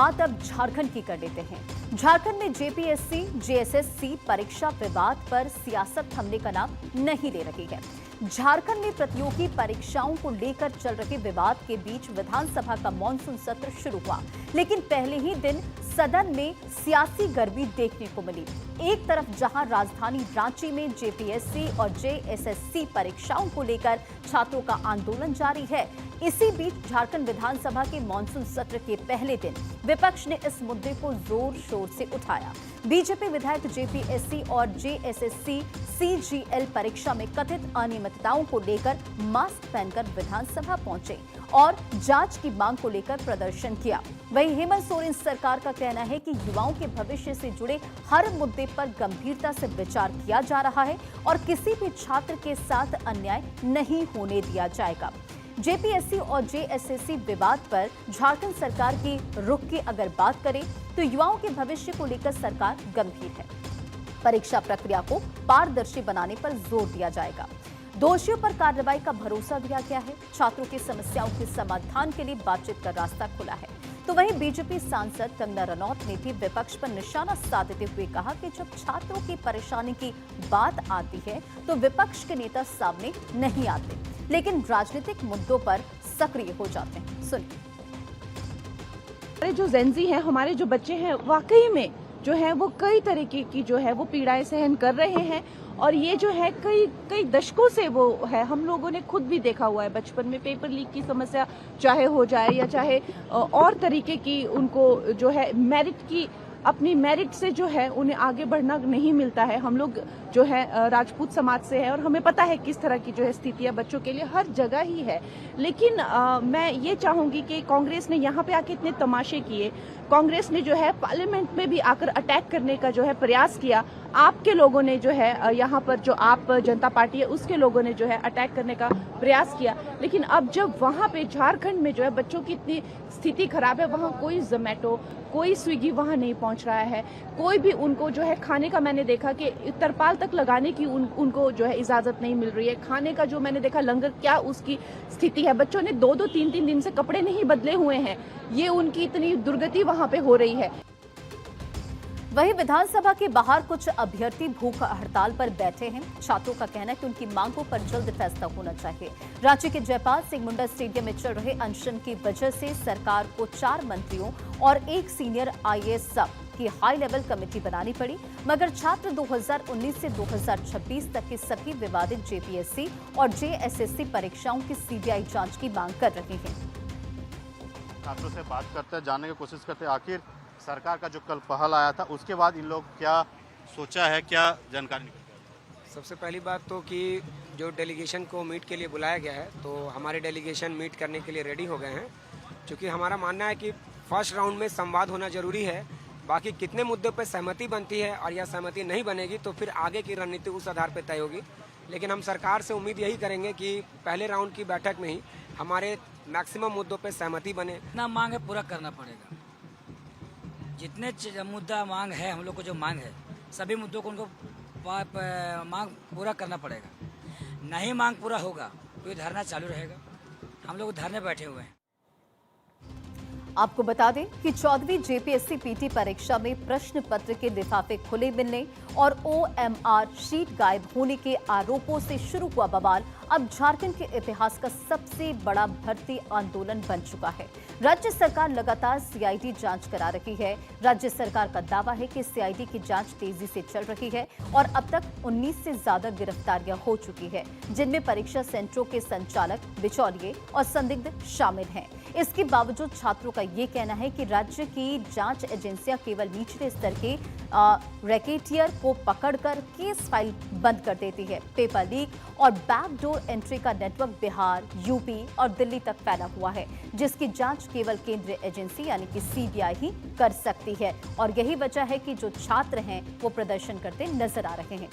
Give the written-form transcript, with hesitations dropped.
बात अब झारखंड की कर लेते हैं। झारखंड में जेपीएससी जेएसएससी परीक्षा विवाद पर सियासत थमने का नाम नहीं ले रही है। झारखंड में प्रतियोगी परीक्षाओं को लेकर चल रहे विवाद के बीच विधानसभा का मॉनसून सत्र शुरू हुआ, लेकिन पहले ही दिन सदन में सियासी गर्मी देखने को मिली। एक तरफ जहां राजधानी रांची में जेपीएससी और जेएसएससी परीक्षाओं को लेकर छात्रों का आंदोलन जारी है, इसी बीच झारखंड विधानसभा के मॉनसून सत्र के पहले दिन विपक्ष ने इस मुद्दे को जोर शोर से उठाया। बीजेपी विधायक जेपीएससी और जेएसएससी सीजीएल परीक्षा में कथित अनियमितताओं को लेकर मास्क पहनकर विधानसभा पहुंचे और जांच की मांग को लेकर प्रदर्शन किया। वहीं हेमंत सोरेन सरकार का कहना है कि युवाओं के भविष्य से जुड़े हर मुद्दे पर गंभीरता से विचार किया जा रहा है और किसी भी छात्र के साथ अन्याय नहीं होने दिया जाएगा। जेपीएससी और जेएसएससी विवाद पर झारखंड सरकार की रुख की अगर बात करें तो युवाओं के भविष्य को लेकर सरकार गंभीर है। परीक्षा प्रक्रिया को पारदर्शी बनाने पर जोर दिया जाएगा। दोषियों पर कार्रवाई का भरोसा दिया गया है। छात्रों की समस्याओं के समाधान के लिए बातचीत का रास्ता खुला है। तो वहीं बीजेपी सांसद कंगना रनौत ने भी विपक्ष पर निशाना साधते हुए कहा कि जब छात्रों की परेशानी की बात आती है तो विपक्ष के नेता सामने नहीं आते, लेकिन राजनीतिक मुद्दों पर सक्रिय हो जाते हैं। सुनिए। हमारे जो जेनजी हैं, हमारे जो बच्चे हैं, वाकई में जो है वो कई तरीके की जो है वो पीड़ाएं सहन कर रहे हैं और ये जो है कई दशकों से वो है। हम लोगों ने खुद भी देखा हुआ है बचपन में पेपर लीक की समस्या चाहे हो जाए या चाहे और तरीके की उनको जो है मेरिट की अपनी मेरिट से जो है उन्हें आगे बढ़ना नहीं मिलता है। हम लोग जो है राजपूत समाज से है और हमें पता है किस तरह की जो है स्थितियां बच्चों के लिए हर जगह ही है। लेकिन मैं ये चाहूंगी कि कांग्रेस ने यहाँ पे आके इतने तमाशे किए, कांग्रेस ने जो है पार्लियामेंट में भी आकर अटैक करने का जो है प्रयास किया। आपके लोगों ने जो है यहाँ पर जो आप जनता पार्टी है उसके लोगों ने जो है अटैक करने का प्रयास किया। लेकिन अब जब वहाँ पे झारखंड में जो है बच्चों की इतनी स्थिति खराब है, वहाँ कोई जोमेटो कोई स्विगी वहाँ नहीं पहुँच रहा है। कोई भी उनको जो है खाने का मैंने देखा कि तरपाल तक लगाने की उनको जो है इजाजत नहीं मिल रही है। खाने का जो मैंने देखा लंगर क्या उसकी स्थिति है। बच्चों ने 2-2 3-3 दिन से कपड़े नहीं बदले हुए हैं। ये उनकी इतनी दुर्गति वहाँ पे हो रही है। वहीं विधानसभा के बाहर कुछ अभ्यर्थी भूख हड़ताल पर बैठे हैं। छात्रों का कहना है कि उनकी मांगों पर जल्द फैसला होना चाहिए। रांची के जयपाल सिंह मुंडा स्टेडियम में चल रहे अनशन की वजह से सरकार को 4 मंत्रियों और 1 सीनियर आईएएस की हाई लेवल कमेटी बनानी पड़ी, मगर छात्र 2019 से 2026 तक की सभी विवादित जेपीएससी और जेएसएससी परीक्षाओं की सीबीआई जांच की मांग कर रहे हैं। छात्रों से बात करते जानने की कोशिश करते आखिर सरकार का जो कल पहल आया था उसके बाद इन लोग क्या सोचा है, क्या जानकारी निकली? सबसे पहली बात तो कि जो डेलीगेशन को मीट के लिए बुलाया गया है तो हमारे डेलीगेशन मीट करने के लिए रेडी हो गए हैं, क्योंकि हमारा मानना है कि फर्स्ट राउंड में संवाद होना जरूरी है। बाकी कितने मुद्दों पर सहमति बनती है और यह सहमति नहीं बनेगी तो फिर आगे की रणनीति उस आधार पर तय होगी। लेकिन हम सरकार से उम्मीद यही करेंगे कि पहले राउंड की बैठक में ही हमारे मैक्सिमम मुद्दों पर सहमति बने। जितना मांग है पूरा करना पड़ेगा। जितने मुद्दा मांग है, हम लोग को जो मांग है सभी मुद्दों को उनको मांग पूरा करना पड़ेगा। नहीं मांग पूरा होगा तो धरना चालू रहेगा। हम लोग धरने बैठे हुए हैं। आपको बता दें कि 14वीं जेपीएससी पीटी परीक्षा में प्रश्न पत्र के लिफाफे खुले मिलने और ओएमआर शीट गायब होने के आरोपों से शुरू हुआ बवाल अब झारखंड के इतिहास का सबसे बड़ा भर्ती आंदोलन बन चुका है। राज्य सरकार लगातार सीआईडी जांच करा रही है। राज्य सरकार का दावा है कि सीआईडी की जांच तेजी से चल रही है और अब तक 19 से ज्यादा गिरफ्तारियां हो चुकी है, जिनमें परीक्षा सेंटरों के संचालक, बिचौलिए और संदिग्ध शामिल हैं। इसके बावजूद छात्रों का ये कहना है कि राज्य की जांच एजेंसियां केवल निचले स्तर के रैकेटियर को पकड़कर केस फाइल बंद कर देती है। पेपर लीक और बैकडोर एंट्री का नेटवर्क बिहार, यूपी और दिल्ली तक फैला हुआ है, जिसकी जांच केवल केंद्रीय एजेंसी यानी कि सीबीआई ही कर सकती है। और यही वजह है कि जो छात्र हैं वो प्रदर्शन करते नजर आ रहे हैं।